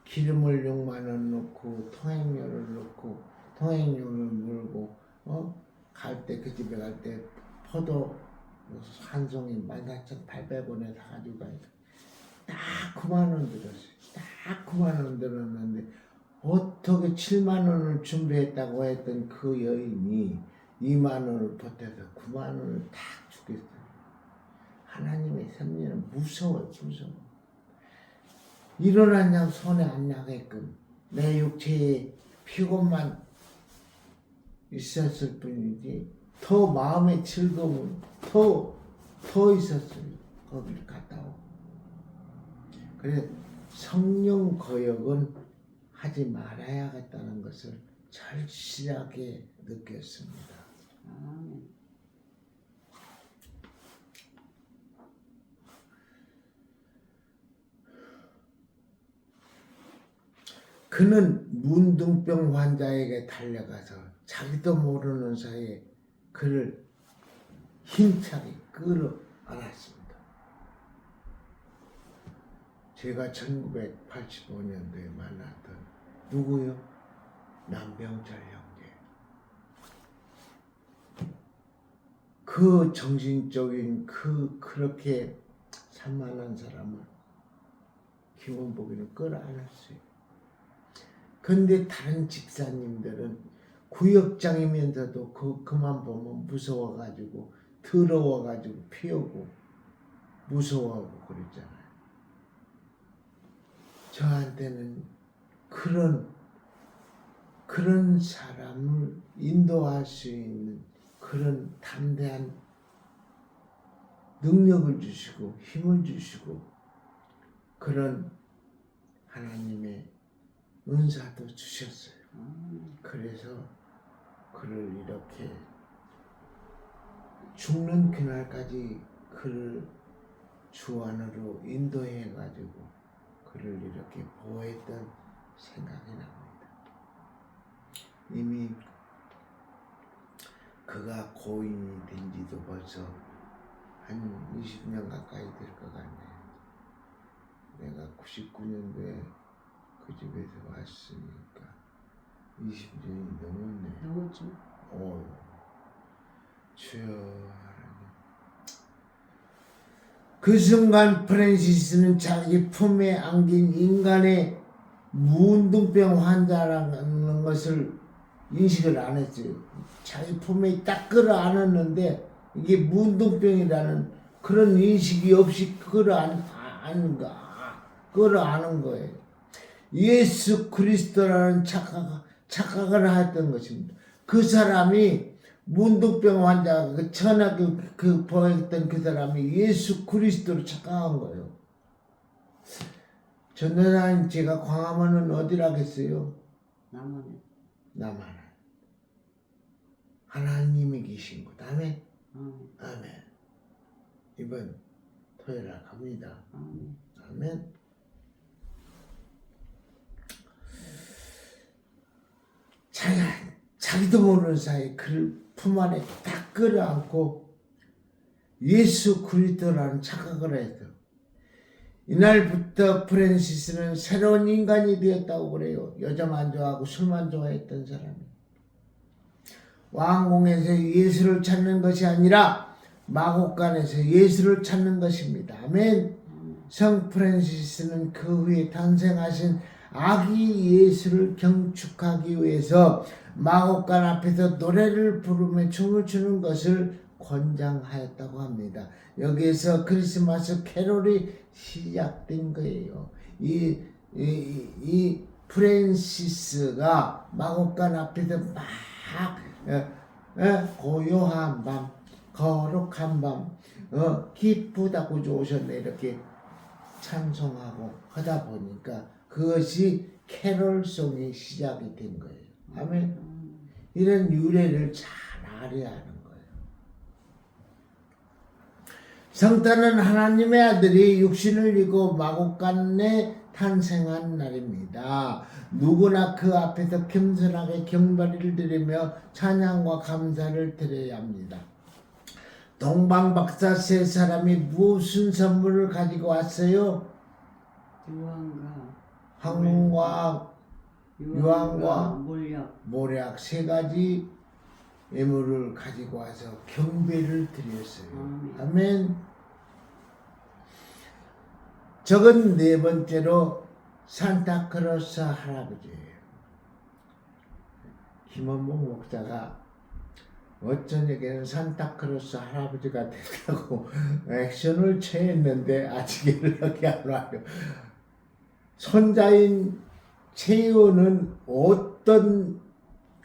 기름을 6만 원 넣고 통행료를 넣고 통행료를 물고 갈 때 그 집에 갈 때 포도 한 송이 14,800원에 사가지고 가니까 딱 9만 원 들었어요. 딱 9만 원 들었는데 어떻게 7만 원을 준비했다고 했던 그 여인이 2만 원을 보태서 9만 원을 딱 주겠어요. 하나님의 섭리는 무서워요. 무서워. 일어났냐고 손에 안 나게끔 내 육체에 피곤만 있었을 뿐이지 더 마음의 즐거움은 더 있었어요. 거기를 갔다 오고. 그래서 성령 거역은 하지 말아야겠다는 것을 절실하게 느꼈습니다. 아멘. 그는 문둥병 환자에게 달려가서 자기도 모르는 사이에 그를 힘차게 끌어안았습니다. 제가 1985년도에 만났던 누구요? 남병철 형제. 그 정신적인 그렇게 산만한 사람을 김원복이는 끌어안았어요. 근데 다른 집사님들은 구역장이면서도 그만 보면 무서워가지고 더러워가지고 피우고 무서워하고 그랬잖아요. 저한테는 그런 사람을 인도할 수 있는 그런 담대한 능력을 주시고 힘을 주시고 그런 하나님의 은사도 주셨어요. 그래서 그를 이렇게 죽는 그날까지 그를 주 안으로 인도해 가지고 그를 이렇게 보호했던 생각이 납니다. 이미 그가 고인이 된 지도 벌써 한 20년 가까이 될 것 같네요. 내가 99년도에 그 집에서 왔으니까 20년이 넘었네. 넘었죠. 주여 하나님. 그 순간 프랜시스는 자기 품에 안긴 인간의 문둥병 환자라는 것을 인식을 안 했어요. 자기 품에 딱 끌어안았는데 이게 문둥병이라는 그런 인식이 없이 끌어안은 거예요. 예수 그리스도라는 착각을 했던 것입니다. 그 사람이 문둥병 환자, 그 천하게 보였던 그 사람이 예수 그리스도로 착각한 거예요. 전도사님 제가 광화문은 어디라겠어요? 남한에. 하나님이 계신 곳. 아멘. 아멘. 이번 토요일날 갑니다. 아멘. 자기도 모르는 사이에 그를 품 안에 딱 끌어안고 예수 그리스도라는 착각을 했어. 이날부터 프랜시스는 새로운 인간이 되었다고 그래요. 여자만 좋아하고 술만 좋아했던 사람이. 왕궁에서 예수를 찾는 것이 아니라 마곡간에서 예수를 찾는 것입니다. 아멘. 성 프랜시스는 그 후에 탄생하신 아기 예수를 경축하기 위해서 마곡간 앞에서 노래를 부르며 춤을 추는 것을 권장하였다고 합니다. 여기에서 크리스마스 캐롤이 시작된 거예요. 이 프랜시스가 마곡간 앞에서 막 고요한 밤, 거룩한 밤, 기쁘다고 좋으셨네 이렇게 찬송하고 하다 보니까 그것이 캐롤송이 시작이 된 거예요. 아멘. 이런 유래를 잘 알아야 하는 거예요. 성탄은 하나님의 아들이 육신을 입고 마곡간에 탄생한 날입니다. 누구나 그 앞에서 겸손하게 경배를 드리며 찬양과 감사를 드려야 합니다. 동방박사 세 사람이 무슨 선물을 가지고 왔어요? 항공과 유황과 모략 세 가지 예물을 가지고 와서 경배를 드렸어요. 아멘. 아멘. 적은 네 번째로 산타클로스 할아버지예요. 김원봉 목사가 어쩌냐에는 산타클로스 할아버지가 됐다고 액션을 취했는데 아직 연락이 안 와요. 손자인 최의원은 어떤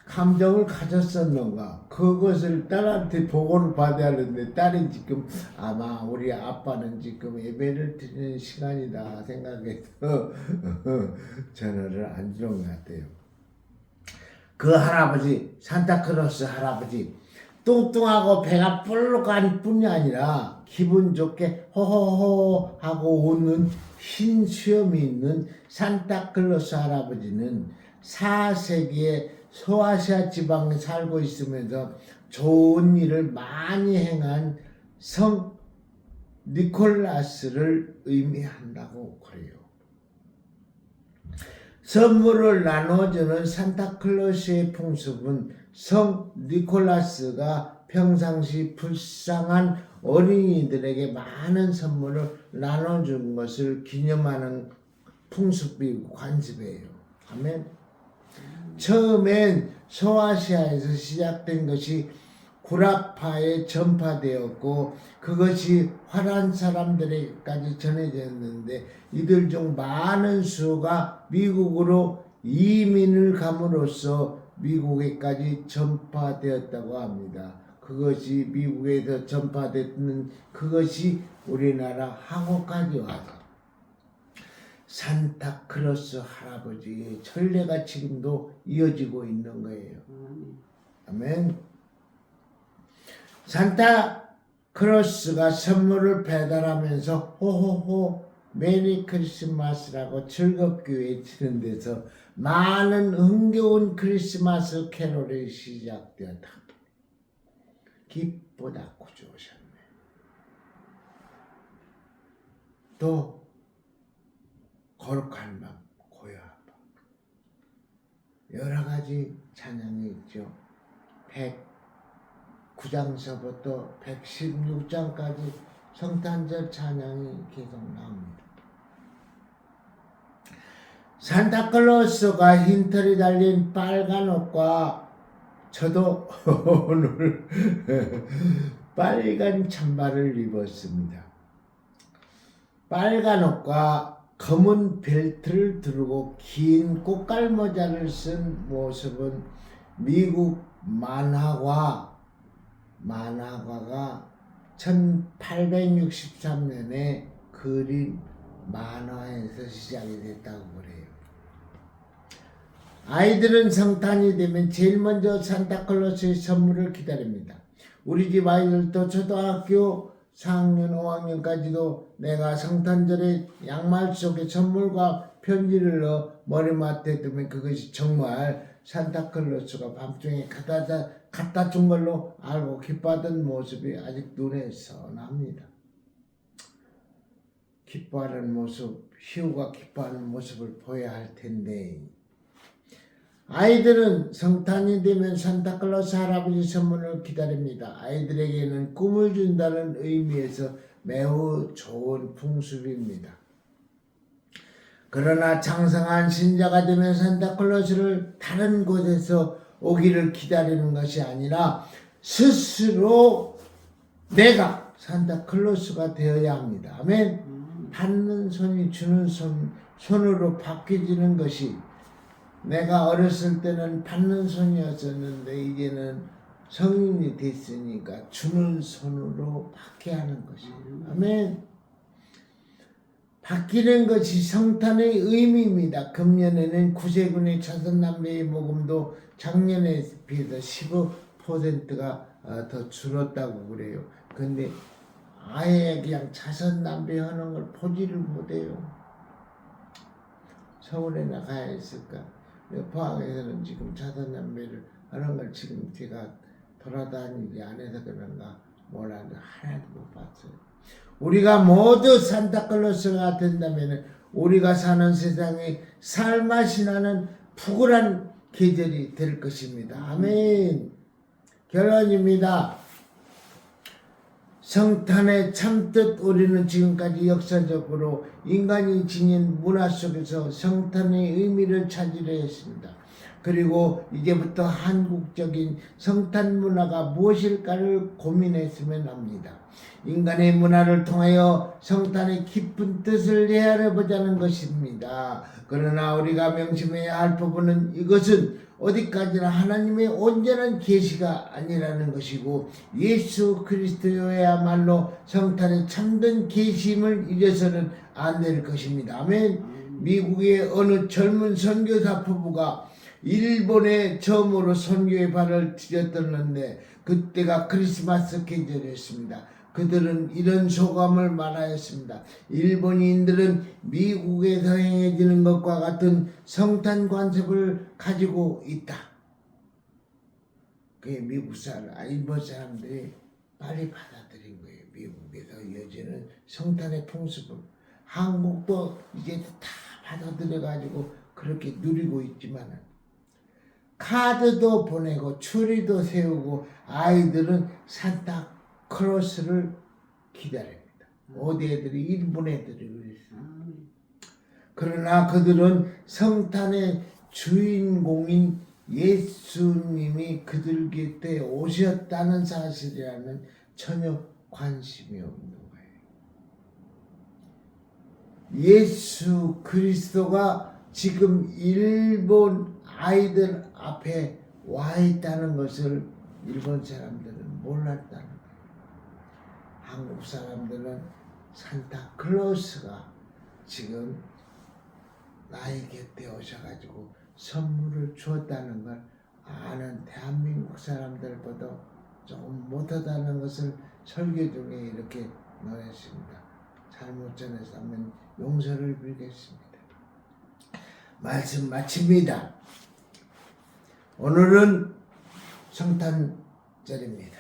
감정을 가졌었는가, 그것을 딸한테 보고를 받아야 하는데 딸이 지금 아마 우리 아빠는 지금 예배를 드리는 시간이다 생각해서 전화를 안 주는 것 같아요. 그 할아버지, 산타클로스 할아버지, 뚱뚱하고 배가 볼록한 뿐이 아니라 기분 좋게 호호호 하고 웃는 흰 수염이 있는 산타클로스 할아버지는 4세기에 소아시아 지방에 살고 있으면서 좋은 일을 많이 행한 성 니콜라스를 의미한다고 그래요. 선물을 나눠주는 산타클로스의 풍습은 성 니콜라스가 평상시 불쌍한 어린이들에게 많은 선물을 나눠준 것을 기념하는 풍습이고 관습이에요. 아멘. 처음엔 소아시아에서 시작된 것이 구라파에 전파되었고 그것이 화란 사람들에게까지 전해졌는데 이들 중 많은 수가 미국으로 이민을 감으로써 미국에까지 전파되었다고 합니다. 그것이 미국에서 전파됐는 그것이 우리나라 한국까지 와서 산타클로스 할아버지의 전례가 지금도 이어지고 있는 거예요. 아멘. 산타클로스가 선물을 배달하면서 호호호 메리 크리스마스라고 즐겁게 외치는 데서 많은 흥겨운 크리스마스 캐롤이 시작되었다. 기쁘다 구주오셨네. 또 거룩한 밤, 고요한 밤, 여러 가지 찬양이 있죠. 109장서부터 116장까지 성탄절 찬양이 계속 나옵니다. 산타클로스가 흰털이 달린 빨간 옷과 저도 오늘 빨간 찬바를 입었습니다. 빨간 옷과 검은 벨트를 두르고 긴 꽃갈모자를 쓴 모습은 미국 만화가가 1863년에 그린 만화에서 시작이 됐다고 그래요. 아이들은 성탄이 되면 제일 먼저 산타클로스의 선물을 기다립니다. 우리 집 아이들도 초등학교 4학년, 5학년까지도 내가 성탄절에 양말 속에 선물과 편지를 넣어 머리맡에 두면 그것이 정말 산타클로스가 밤중에 갖다 준 걸로 알고 기뻐하던 모습이 아직 눈에 선합니다. 기뻐하는 모습, 희우가 기뻐하는 모습을 보여야 할 텐데 아이들은 성탄이 되면 산타클로스 할아버지 선물을 기다립니다. 아이들에게는 꿈을 준다는 의미에서 매우 좋은 풍습입니다. 그러나 장성한 신자가 되면 산타클로스를 다른 곳에서 오기를 기다리는 것이 아니라 스스로 내가 산타클로스가 되어야 합니다. 아멘. 받는 손이 주는 손으로 바뀌어지는 것이, 내가 어렸을 때는 받는 손이었었는데 이제는 성인이 됐으니까 주는 손으로 바뀌어야 하는 것이. 아멘. 바뀌는 것이 성탄의 의미입니다. 금년에는 구세군의 자선남매의 모금도 작년에 비해서 15%가 더 줄었다고 그래요. 근데 아예 그냥 자선남매 하는 걸 보지를 못해요. 서울에나 가야 했을까? 포항에서는 지금 자선남매를 하는 걸 지금 제가 돌아다니지 않아서 그런가 몰라도 하나도 못 봤어요. 우리가 모두 산타클로스가 된다면 우리가 사는 세상에 살맛이 나는 푸근한 계절이 될 것입니다. 아멘. 결론입니다. 성탄의 참뜻 우리는 지금까지 역사적으로 인간이 지닌 문화 속에서 성탄의 의미를 찾으려 했습니다. 그리고 이제부터 한국적인 성탄 문화가 무엇일까를 고민했으면 합니다. 인간의 문화를 통하여 성탄의 깊은 뜻을 헤아려보자는 것입니다. 그러나 우리가 명심해야 할 부분은 이것은 어디까지나 하나님의 온전한 계시가 아니라는 것이고 예수 그리스도여야말로 성탄의 참된 계시임을 잊어서는 안 될 것입니다. 아멘. 미국의 어느 젊은 선교사 부부가 일본에 처음으로 선교의 발을 디뎠던데 그때가 크리스마스 계절이었습니다. 그들은 이런 소감을 말하였습니다. 일본인들은 미국에서 행해지는 것과 같은 성탄 관습을 가지고 있다. 그게 일본 사람들이 빨리 받아들인 거예요. 미국에서 이어지는 성탄의 풍습을. 한국도 이제 다 받아들여가지고 그렇게 누리고 있지만 카드도 보내고 추리도 세우고 아이들은 산타클로스를 기다립니다. 어디 애들이 일본 애들이 그랬어요. 그러나 그들은 성탄의 주인공인 예수님이 그들 곁에 오셨다는 사실이라는 전혀 관심이 없는 거예요. 예수 그리스도가 지금 일본 아이들 앞에 와 있다는 것을 일본 사람들은 몰랐다는 거예요. 한국 사람들은 산타클로스가 지금 나의 곁에 오셔가지고 선물을 주었다는 걸 아는 대한민국 사람들보다 조금 못하다는 것을 설교 중에 이렇게 논했습니다. 잘못 전해서면 용서를 빌겠습니다. 말씀 마칩니다. 오늘은 성탄절입니다.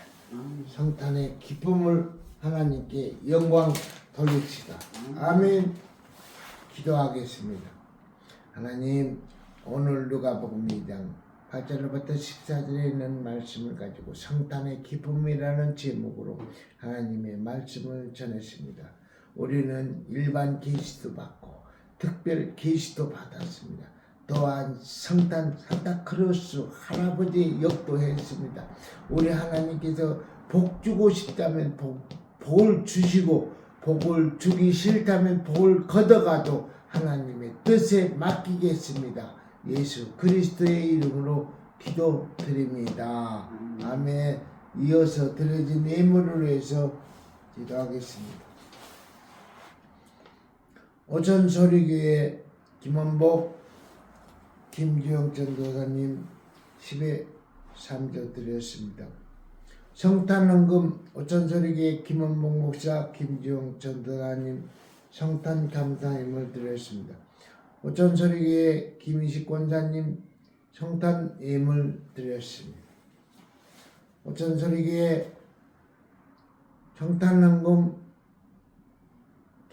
성탄의 기쁨을 하나님께 영광 돌립시다. 아멘. 기도하겠습니다. 하나님, 오늘 누가복음 2장 8절부터 14절에 있는 말씀을 가지고 성탄의 기쁨이라는 제목으로 하나님의 말씀을 전했습니다. 우리는 일반 계시도 받고 특별 계시도 받았습니다. 또한 성탄 산타클로스 할아버지 역도 했습니다. 우리 하나님께서 복 주고 싶다면 복을 주시고 복을 주기 싫다면 복을 걷어가도 하나님의 뜻에 맡기겠습니다. 예수 그리스도의 이름으로 기도드립니다. 아멘. 이어서 드려진 예물을 위해서 기도하겠습니다. 오천소리교회 김원복 김주영 전도사님 10회 3조 드렸습니다. 성탄헌금 오천소리교회 김원복 목사 김주영 전도사님 성탄 감사임을 드렸습니다. 오천소리교회 김희식 권사님 성탄 예물 드렸습니다. 오천소리교회 성탄헌금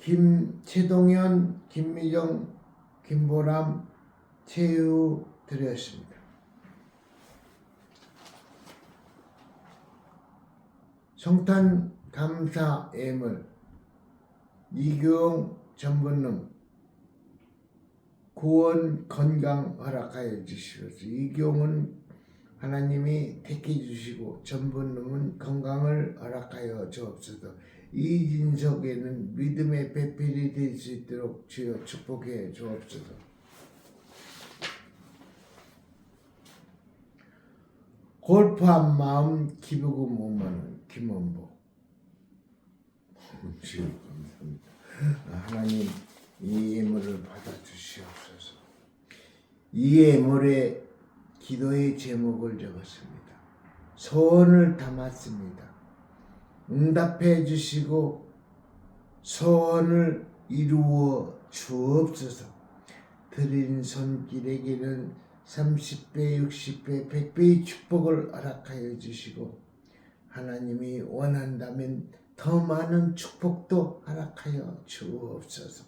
김채동현, 김미정, 김보람, 최유 드렸습니다. 성탄 감사 예물 이교영 전분능 구원 건강 허락하여 주시옵소서. 이교영은 하나님이 택해 주시고 전분능은 건강을 허락하여 주옵소서. 이진석에는 믿음의 배필이 될 수 있도록 주여 축복해 주옵소서. 골프한 마음 기부금 5만원 김원복 주여 감사합니다. 하나님 이 예물을 받아주시옵소서. 이 예물에 기도의 제목을 적었습니다. 소원을 담았습니다. 응답해 주시고 소원을 이루어 주옵소서. 드린 손길에게는 30배, 60배, 100배의 축복을 허락하여 주시고 하나님이 원한다면 더 많은 축복도 허락하여 주옵소서.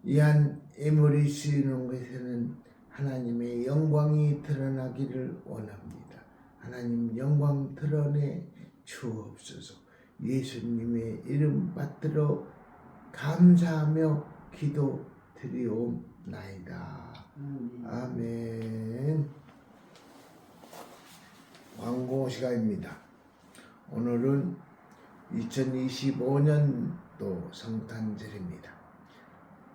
이한 예물이 쓰이는 것에는 하나님의 영광이 드러나기를 원합니다. 하나님 영광 드러내 주옵소서. 예수님의 이름 받들어 감사하며 기도 드리옵나이다. 아멘. 광고 시간입니다. 오늘은 2025년도 성탄절입니다.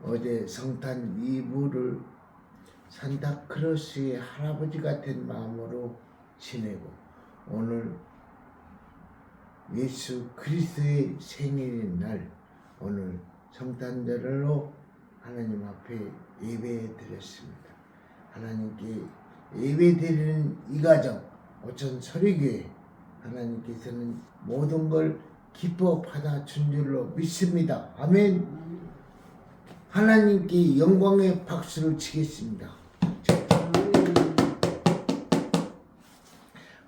어제 성탄 2부를 산타크로스의 할아버지 같은 마음으로 지내고 오늘 예수 그리스도의 생일인 날 오늘 성탄절로 하나님 앞에 예배 드렸습니다. 하나님께 예배 드리는 이 가정 오천 서리교회 하나님께서는 모든 걸 기뻐 받아준 줄로 믿습니다. 아멘. 하나님께 영광의 박수를 치겠습니다.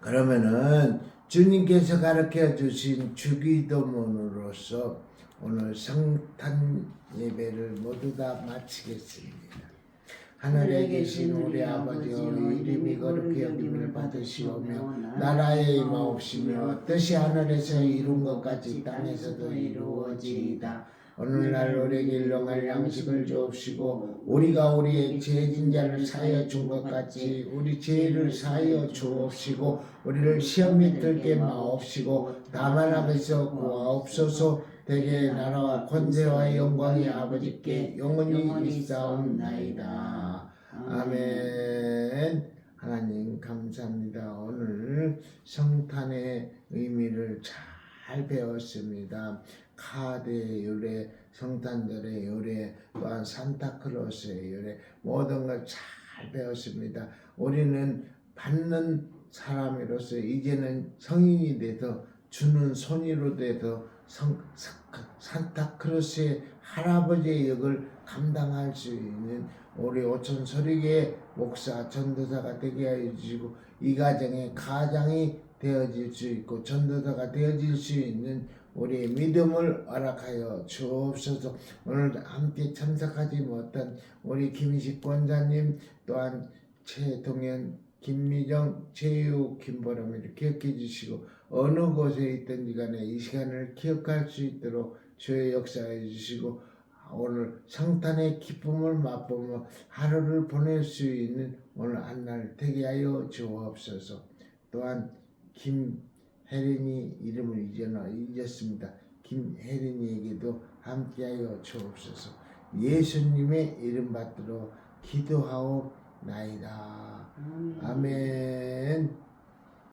그러면은 주님께서 가르쳐 주신 주기도문으로서 오늘 성탄 예배를 모두 다 마치겠습니다. 하늘에 계신 우리 아버지여 이름이 거룩히 여김을 받으시오며 나라의 임하옵시며 뜻이 하늘에서 이룬 것 같이 땅에서도 이루어지이다. 오늘날 우리에게 일용할 양식을 주옵시고 우리가 우리의 죄진 자를 사하여 준 것 같이 우리 죄를 사하여 주옵시고 우리를 시험에 들게 마옵시고 다만 악에서 구하옵소서. 대개의 나라와 권세와 영광이 아버지께 영원히 있사옵나이다. 아멘. 하나님 감사합니다. 오늘 성탄의 의미를 잘 배웠습니다. 카드의 유래, 성탄절의 유래, 또한 산타크로스의 유래 모든 걸 잘 배웠습니다. 우리는 받는 사람으로서 이제는 성인이 돼서 주는 손이로 돼서 산타크로스의 할아버지의 역을 감당할 수 있는 우리 오천 서리교회 목사 전도사가 되게 하여 주시고 이 가정의 가장이 되어질 수 있고 전도사가 되어질 수 있는 우리의 믿음을 허락하여 주옵소서. 오늘 함께 참석하지 못한 우리 김희식 권사님 또한 최동현 김미정, 최유, 김보람을 기억해 주시고 어느 곳에 있든지 간에 이 시간을 기억할 수 있도록 주의 역사해 주시고 오늘 성탄의 기쁨을 맛보며 하루를 보낼 수 있는 오늘 한날 되게 하여 주옵소서. 또한 김혜린이 이름을 잊었습니다. 김혜린이에게도 함께하여 주옵소서. 예수님의 이름 받들어 기도하옵나이다. 아멘.